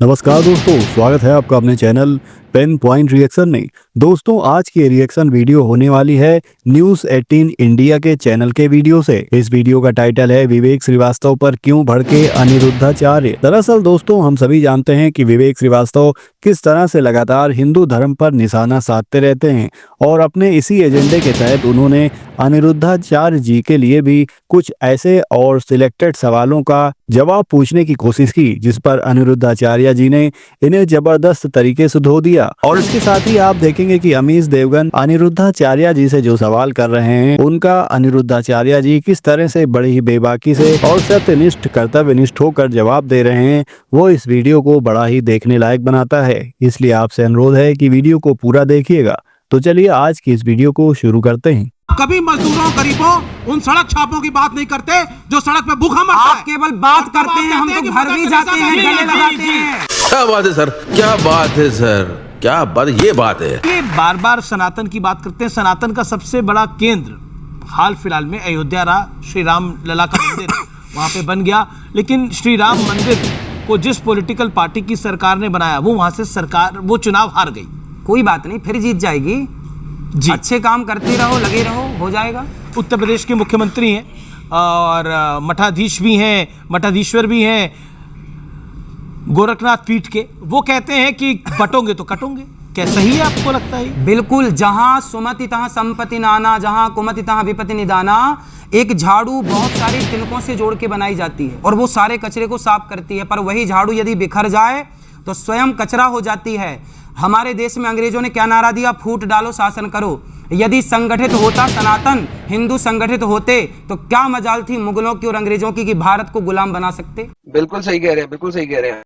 नमस्कार दोस्तों, स्वागत है आपका अपने चैनल पेन पॉइंट रिएक्शन में। दोस्तों, आज की रिएक्शन वीडियो होने वाली है न्यूज़ 18 इंडिया के चैनल के वीडियो से। इस वीडियो का टाइटल है विवेक श्रीवास्तव पर क्यों भड़के अनिरुद्धाचार्य। दरअसल दोस्तों, हम सभी जानते हैं कि विवेक श्रीवास्तव किस तरह से लगातार हिंदू धर्म पर निशाना साधते रहते हैं और अपने इसी एजेंडे के तहत उन्होंने अनिरुद्धाचार्य जी के लिए भी कुछ ऐसे और सिलेक्टेड सवालों का जवाब पूछने की कोशिश की, जिस पर अनिरुद्धाचार्य जी ने इन्हें जबरदस्त तरीके से धो दिया। और इसके साथ ही आप देखेंगे कि अमीश देवगन अनिरुद्धाचार्य जी से जो सवाल कर रहे हैं, उनका अनिरुद्धाचार्य जी किस तरह से बड़ी ही बेबाकी से और सत्यनिष्ठ कर्तव्यनिष्ठ होकर जवाब दे रहे हैं, वो इस वीडियो को बड़ा ही देखने लायक बनाता है। इसलिए आपसे अनुरोध है कि वीडियो को पूरा देखिएगा। तो चलिए आज की इस वीडियो को शुरू करते हैं। कभी मजदूरों गरीबों उन सड़क छापों की बात नहीं करते जो सड़क पे भूखा मरता है। आप केवल बात करते हैं, हम तो घर भी जाते हैं, गले लगाते हैं। क्या बात है सर, क्या बात है सर, क्या बात, ये बात है। ये बार बार सनातन की बात करते हैं। सनातन का सबसे बड़ा केंद्र हाल फिलहाल में अयोध्या रहा। श्री राम लला का मंदिर वहां पे बन गया, लेकिन श्री राम मंदिर को जिस पॉलिटिकल पार्टी की सरकार ने बनाया, वो वहां से सरकार वो चुनाव हार गई। कोई बात नहीं, फिर जीत जाएगी जी। अच्छे काम करते रहो, लगे रहो, हो जाएगा। उत्तर प्रदेश के मुख्यमंत्री हैं और मठाधीश भी हैं, मठाधीश्वर भी हैं गोरखनाथ पीठ के। वो कहते हैं कि बटोगे तो कटोगे। क्या सही है, आपको लगता है? बिल्कुल। जहां सुमति तहां संपत्ति नाना, जहां कुमति तहां विपत्ति निदाना। एक झाड़ू बहुत सारी तिनकों से जोड़ के बनाई जाती है और वो सारे कचरे को साफ करती है, पर वही झाड़ू यदि बिखर जाए तो स्वयं कचरा हो जाती है। हमारे देश में अंग्रेजों ने क्या नारा दिया? फूट डालो, शासन करो। यदि संगठित होता सनातन, हिंदू संगठित होते, तो क्या मजाल थी मुगलों की और अंग्रेजों की कि भारत को गुलाम बना सकते। बिल्कुल सही कह रहे हैं, बिल्कुल सही कह रहे हैं।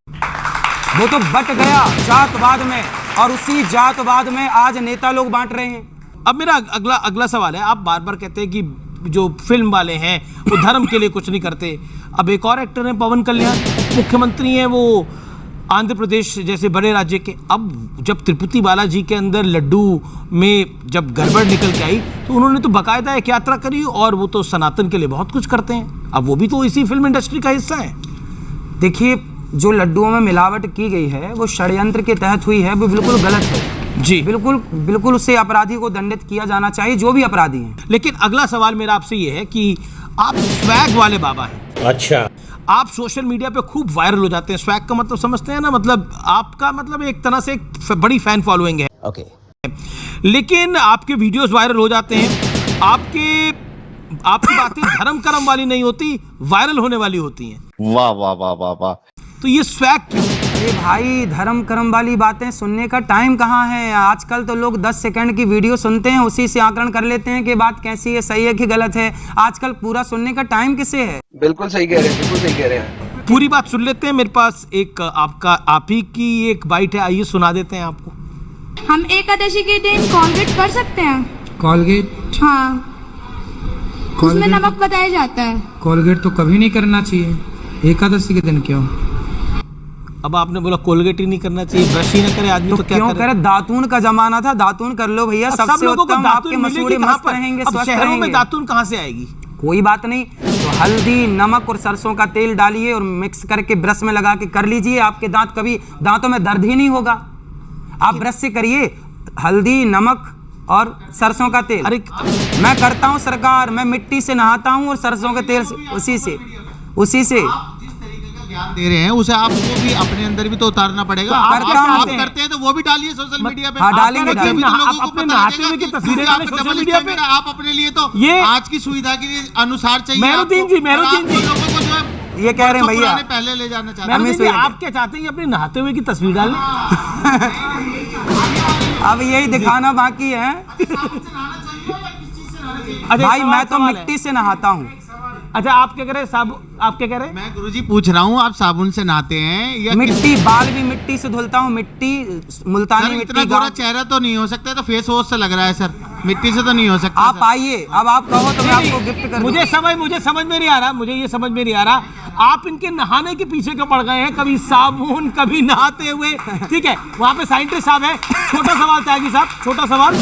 वो तो बट गया जातवाद में, और उसी जातवाद में आज नेता लोग बांट रहे हैं। अब मेरा अगला सवाल है, आप बार बार कहते हैं कि जो फिल्म वाले हैं वो धर्म के लिए कुछ नहीं करते। अब एक और एक्टर हैं पवन कल्याण, मुख्यमंत्री हैं वो आंध्र प्रदेश जैसे बड़े राज्य के। अब जब तिरुपति बालाजी के अंदर लड्डू में जब गड़बड़ निकल के आई, तो उन्होंने तो बाकायदा एक यात्रा करी और वो तो सनातन के लिए बहुत कुछ करते हैं। अब वो भी तो इसी फिल्म इंडस्ट्री का हिस्सा है। देखिए, जो लड्डुओं में मिलावट की गई है वो षड्यंत्र के तहत हुई है, वो बिल्कुल गलत है जी। बिल्कुल बिल्कुल उससे अपराधी को दंडित किया जाना चाहिए, जो भी अपराधी हैं। लेकिन अगला सवाल मेरा आपसे ये है कि आप स्वैग वाले बाबा हैं। अच्छा, आप सोशल मीडिया पे खूब वायरल हो जाते हैं। स्वैग का मतलब समझते हैं ना? मतलब आपका मतलब एक तरह से एक बड़ी फैन फॉलोइंग है। ओके। लेकिन आपके वीडियोस वायरल हो जाते हैं। आपकी बातें धर्म कर्म वाली नहीं होती, वायरल होने वाली होती हैं। वाह वाह वाह वाह वाह। तो ये स्वैग क्यों? अरे भाई, धर्म कर्म वाली बातें सुनने का टाइम कहाँ है? आजकल तो लोग 10 सेकंड की वीडियो सुनते हैं, उसी से आकलन कर लेते हैं कि बात कैसी है, सही है कि गलत है। आजकल पूरा सुनने का टाइम किसे है? बिल्कुल सही कह रहे हैं, बिल्कुल सही कह रहे हैं। पूरी बात सुन लेते हैं। मेरे पास एक आप ही की एक बाइट है, आइए सुना देते हैं आपको। हम एकादशी के दिन कोलगेट कर सकते हैं? कोलगेट? हाँ, उसमें नमक बताया जाता है। कोलगेट तो कभी नहीं करना चाहिए, एकादशी के दिन क्यों? अब आपने बोला कोलगेट ही नहीं करना चाहिए, ब्रश ही ना करे आदमी, तो क्या क्यों करे? दातून का जमाना था, दातून कर लो भैया। सबसे उत्तम आपके मसूड़े मस्त रहेंगे, स्वस्थ शहरों में रहेंगे। दातून कहाँ से आएगी? कोई बात नहीं, तो हल्दी, नमक और सरसों का तेल डालिए और मिक्स करके ब्रश में लगा के कर लीजिए। आपके दांत कभी दांतों में दर्द ही नहीं होगा। आप ब्रश से करिए, हल्दी, नमक और सरसों का तेल। अरे मैं करता हूँ सरकार, मैं मिट्टी से नहाता हूँ और सरसों के तेल उसी से ज्ञान दे रहे हैं, उसे आपको भी अपने अंदर भी तो उतारना पड़ेगा। तो आप करते हैं तो वो भी डालिए सोशल मीडिया पे। हाँ, डालेंगे। अपने नहाते हुए की तस्वीरें डालें सोशल मीडिया पे। आप अपने लिए तो ये आज की सुविधा के लिए अनुसार चाहिए। मेहरुद्दीन जी लोगों को जो है ये कह रहे हैं भैया, पहले ले जाना चाहते मेहरुद्दीन जी, आप क्या चाहते हैं? अपने नहाते हुए की तस्वीर डालें। अब यही दिखाना बाकी है। भाई, मैं तो मिट्टी से नहाता हूँ। अच्छा, आप क्या कह रहे हैं? आप क्या कह रहे हैं? मैं गुरुजी पूछ रहा हूँ, आप साबुन से नहाते हैं या मिट्टी? बाल भी मिट्टी से धुलता हूँ, मिट्टी मुल्तानी मिट्टी। इतना गोरा चेहरा तो नहीं हो सकता, तो फेस वॉश से लग रहा है सर, मिट्टी से तो नहीं हो सकता। आप आइए, अब आप कहो तो मैं आपको गिफ्ट कर दूं। मुझे समझ में नहीं आ रहा, मुझे ये समझ में नहीं आ रहा आप इनके नहाने के पीछे क्यों पड़ गए हैं? कभी साबुन, कभी नहाते हुए। ठीक है, वहाँ पे साइंटिस्ट साहब है। छोटा सवाल त्यागी साहब, छोटा सवाल।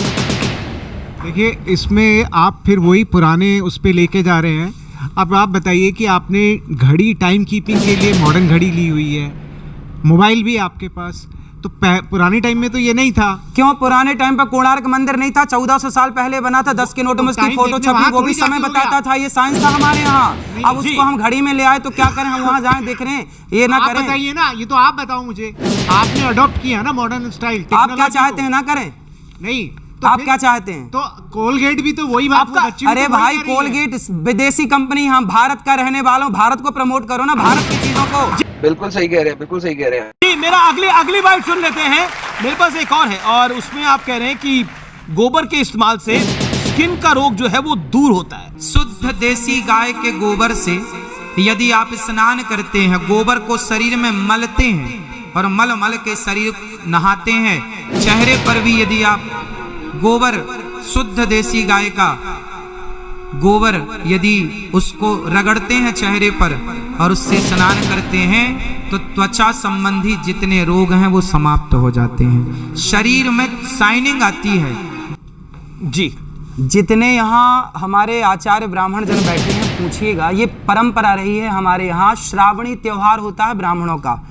देखिए, इसमें आप फिर वही पुराने उस पे लेके जा रहे हैं। अब आप बताइए कि आपने घड़ी टाइम कीपिंग के लिए मॉडर्न घड़ी ली हुई है, मोबाइल भी आपके पास, तो पुराने टाइम में तो ये नहीं था। क्यों पुराने टाइम पर कोणार्क मंदिर नहीं था? 1400 साल पहले बना था, 10 के नोटों में उसकी टाइम फोटो देखने छपी, वहाँ वो भी थोड़ी समय जाके हो बताता गया। था। ये साइंस था हमारे यहाँ। अब उसको हम घड़ी में ले आए तो क्या करें, हम वहाँ जाएं देख रहे हैं, ये ना आप करें। बताइए ना, ये तो आप बताओ मुझे, आपने अडॉप्ट किया ना मॉडर्न स्टाइल। आप क्या चाहते हैं, ना करें? नहीं तो आप फिर- क्या चाहते हैं? तो कोलगेट भी तो वही बात, वो बच्ची भी अरे तो वही भाई कह रही है। कोलगेट विदेशी कंपनी, हम भारत का रहने वालों, भारत को प्रमोट करो ना, भारत की चीजों को। बिल्कुल सही कह रहे हैं, बिल्कुल सही कह रहे हैं। जी, मेरा अगली बाइट सुन लेते हैं। मेरे पास एक और है और उसमें आप कह रहे हैं कि गोबर के इस्तेमाल से स्किन का रोग जो है वो दूर होता है। शुद्ध देसी गाय के गोबर से यदि आप स्नान करते हैं, गोबर को शरीर में मलते हैं और मल मल के शरीर नहाते हैं, चेहरे पर भी यदि आप गोबर, शुद्ध देसी गाय का गोबर यदि उसको रगड़ते हैं चेहरे पर और उससे स्नान करते हैं तो त्वचा संबंधी जितने रोग हैं वो समाप्त हो जाते हैं, शरीर में शाइनिंग आती है। जी, जितने यहाँ हमारे आचार्य ब्राह्मण जन बैठे हैं, पूछिएगा, ये परंपरा रही है हमारे यहाँ। श्रावणी त्योहार होता है ब्राह्मणों का,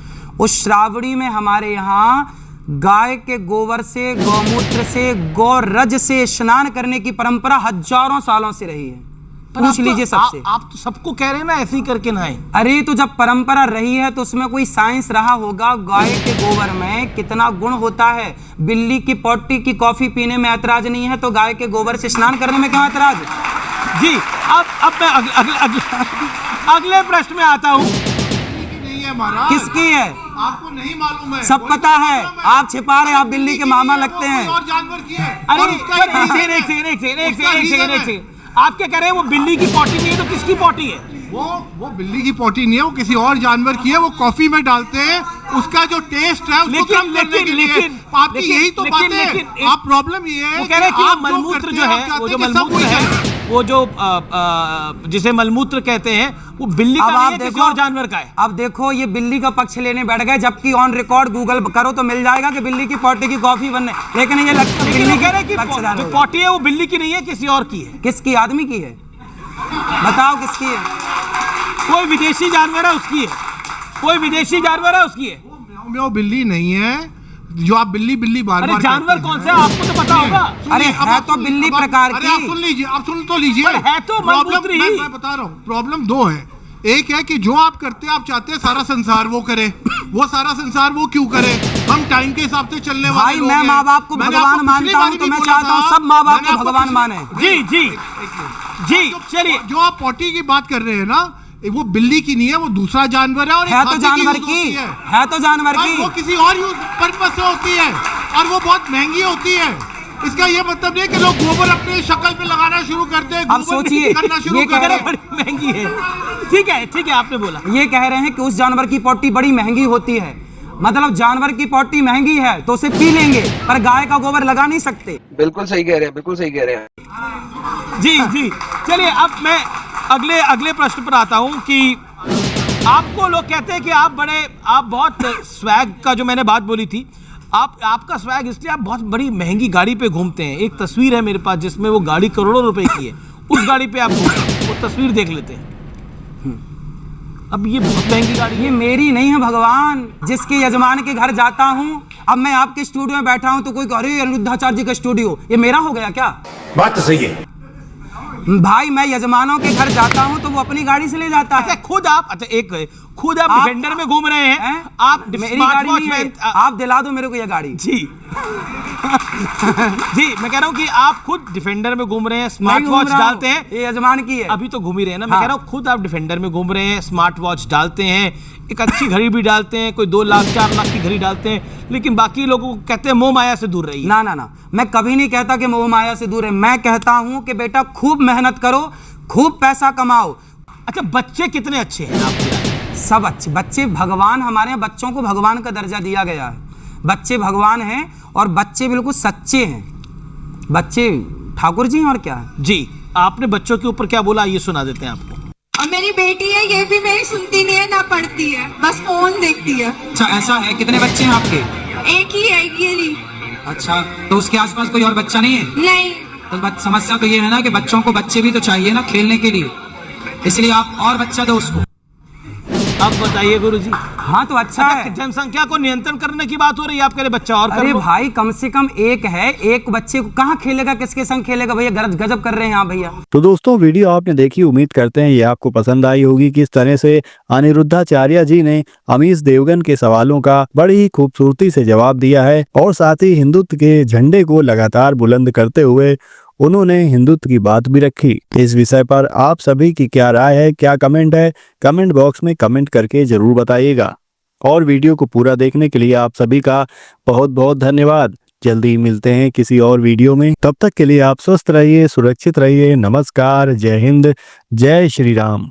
उस श्रावणी में हमारे यहाँ गाय के गोबर से, गौमूत्र से, गौरज से स्नान करने की परंपरा हजारों सालों से रही है। पूछ लीजिए सबसे। आप तो सबको कह रहे हैं ना ऐसे ही करके नहाएं। अरे तो जब परंपरा रही है तो उसमें कोई साइंस रहा होगा। गाय के गोबर में कितना गुण होता है। बिल्ली की पोटी की कॉफी पीने में ऐतराज नहीं है, तो गाय के गोबर से स्नान करने में क्यों ऐतराज? जी, अब मैं अगले प्रश्न में आता हूँ। नहीं है महाराज, किसकी है? आपको नहीं मालूम है? सब पता है, आप छिपा रहे, आप बिल्ली के मामा लगते हैं। और जानवर की है। अरे और उसका एक सेकंड, आप क्या कह रहे हैं? वो बिल्ली की पॉटी नहीं है तो किसकी पॉटी है? वो बिल्ली की पोटी नहीं है, वो किसी और जानवर की है। वो कॉफी में डालते हैं, उसका जो टेस्ट है उसको कम करने के लिए। आपकी यही तो बात है। आप प्रॉब्लम ये है वो कह रहे हैं कि आप जो मलमूत्र करते जो हैं, है, आप वो जो चाहते हैं कि सब मलमूत्र वही है, करें। वो जो जिसे मलमूत्र कहते हैं, वो बिल्ली का अब नहीं आप है, किसी देखो, और जानवर का है। अब देखो ये बिल्ली का पक्ष लेने बैठ गए, जबकि ऑन रिकॉर्ड गूगल करो तो मिल जाएगा कि बिल्ली की पोटी की कॉफी बनने, लेकिन ये लगता है लेकिन बिल्ली वो कह रहे हैं की कि पक्षदार जो हो। पॉटी है वो बिल्ली की नहीं है, किसी और की है। किसकी? आदमी की है? बताओ किसकी है? कोई विदेशी जानवर है उसकी है, कोई विदेशी जानवर है उसकी है। वो बिल्ली नहीं है जो आप बिल्ली बिल्ली बार अरे बार जानवर कौन सा है आपको तो पता होगा। अरे है तो बिल्ली प्रकार अरे आप की। सुन लीजिए, आप सुन तो लीजिए। पर है तो मलमूत्र ही। मैं बता रहा हूँ, प्रॉब्लम दो है। एक है कि जो आप करते हैं, आप चाहते हैं सारा संसार वो करे। वो सारा संसार वो क्यों करे? हम टाइम के हिसाब से चलने वाले भाई लोग मैं हैं। माँ बाप को मैंने भगवान आपको पिछली मानता हूँ, बारी तो भी मैं बोला चाहता हूँ था। सब माँ बाप मैंने को आपको भगवान पिछली- माने। जी जी जी, चलिए। जो आप पोटी की बात कर रहे हैं ना, वो बिल्ली की नहीं है, वो दूसरा जानवर है। और एक है तो हाथी जानवर यूज की, होती है तो जानवर भाई, वो की। किसी और यूज पर्पस से होती है और वो बहुत महंगी होती है। इसका ये मतलब नहीं कि लोग गोबर अपने शक्ल पे लगाना शुरू करते हैं। अब गोबर सोचिए, करना शुरू ये कर कह रहे रहे हैं। बड़ी महंगी है। ठीक है, आपने बोला। ये कह रहे हैं कि उस जानवर की पोटी बड़ी महंगी होती है, मतलब जानवर की पोटी महंगी है तो उसे पी लेंगे, पर गाय का गोबर लगा नहीं सकते। बिल्कुल सही कह रहे हैं, बिल्कुल सही कह रहे हैं। जी जी, चलिए अब मैं अगले प्रश्न पर आता हूं कि आपको लोग कहते हैं कि आप बहुत स्वैग का, जो मैंने बात बोली थी, आपका स्वैग इसलिए आप बहुत बड़ी महंगी गाड़ी पे घूमते हैं। एक तस्वीर है मेरे पास जिसमें वो गाड़ी करोड़ों रुपए की है, उस गाड़ी पे आप घूमते हैं, वो तस्वीर देख लेते हैं। अब ये बहुत महंगी गाड़ी ये मेरी नहीं है भगवान, जिसके यजमान के घर जाता हूँ। अब मैं आपके स्टूडियो में बैठा हूँ तो कोई कह रही है अनिरुद्धाचार्य जी का स्टूडियो, ये मेरा हो गया क्या? बात तो सही है भाई मैं यजमानों के घर जाता हूँ तो वो अपनी गाड़ी से ले जाता है। खुद आप डिफेंडर में घूम रहे हैं, आप मेरी स्मार्ट गाड़ी वॉच नहीं है, में आप दिला दो मेरे को ये गाड़ी। जी जी, मैं कह रहा हूँ कि आप खुद डिफेंडर में घूम रहे हैं, स्मार्ट घूम वॉच रहा हूँ, डालते हैं। ये यजमान की है। अभी तो घूम ही रहे हैं ना। मैं हाँ। कह रहा हूँ खुद आप डिफेंडर में घूम रहे हैं, स्मार्ट वॉच डालते हैं, एक अच्छी घड़ी भी डालते हैं, कोई 2 लाख 4 लाख की घड़ी डालते हैं, लेकिन बाकी लोगों को कहते हैं मोह माया से दूर रहिए। ना ना ना, मैं कभी नहीं कहता कि मोह माया से दूर है। मैं कहता हूँ कि बेटा खूब मेहनत करो, खूब पैसा कमाओ। अच्छा, बच्चे कितने अच्छे हैं आपके? सब अच्छे बच्चे, भगवान हमारे यहाँ बच्चों को भगवान का दर्जा दिया गया है। बच्चे भगवान हैं और बच्चे बिल्कुल सच्चे हैं। बच्चे ठाकुर जी हैं और क्या है। जी, आपने बच्चों के ऊपर क्या बोला, ये सुना देते हैं आपको। और मेरी बेटी है, ये भी मेरी सुनती नहीं है ना पढ़ती है, बस फोन देखती है। अच्छा ऐसा है, कितने बच्चे हैं आपके? एक ही है, ये नहीं। अच्छा, तो उसके आसपास कोई और बच्चा नहीं है? नहीं। तो समस्या तो ये है ना कि बच्चों को बच्चे भी तो चाहिए ना खेलने के लिए, इसलिए आप और बच्चा दो उसको। अब बताइए गुरुजी। हाँ तो अच्छा है। जनसंख्या को नियंत्रण करने की बात हो रही है, आप कह रहे बच्चा और कर अरे लो। भाई कम से कम एक है, एक बच्चे को कहाँ खेलेगा, किसके संग खेलेगा भैया, गजब कर रहे हैं आप भैया। तो दोस्तों वीडियो आपने देखी, उम्मीद करते हैं ये आपको पसंद आई होगी। किस तरह से अनिरुद्धाचार्य जी ने अमीश देवगन के सवालों का बड़ी ही खूबसूरती से जवाब दिया है और साथ ही हिंदुत्व के झंडे को लगातार बुलंद करते हुए उन्होंने हिंदुत्व की बात भी रखी। इस विषय पर आप सभी की क्या राय है, क्या कमेंट है, कमेंट बॉक्स में कमेंट करके जरूर बताइएगा। और वीडियो को पूरा देखने के लिए आप सभी का बहुत बहुत धन्यवाद। जल्दी मिलते हैं किसी और वीडियो में, तब तक के लिए आप स्वस्थ रहिए, सुरक्षित रहिए। नमस्कार, जय हिंद, जय श्री राम।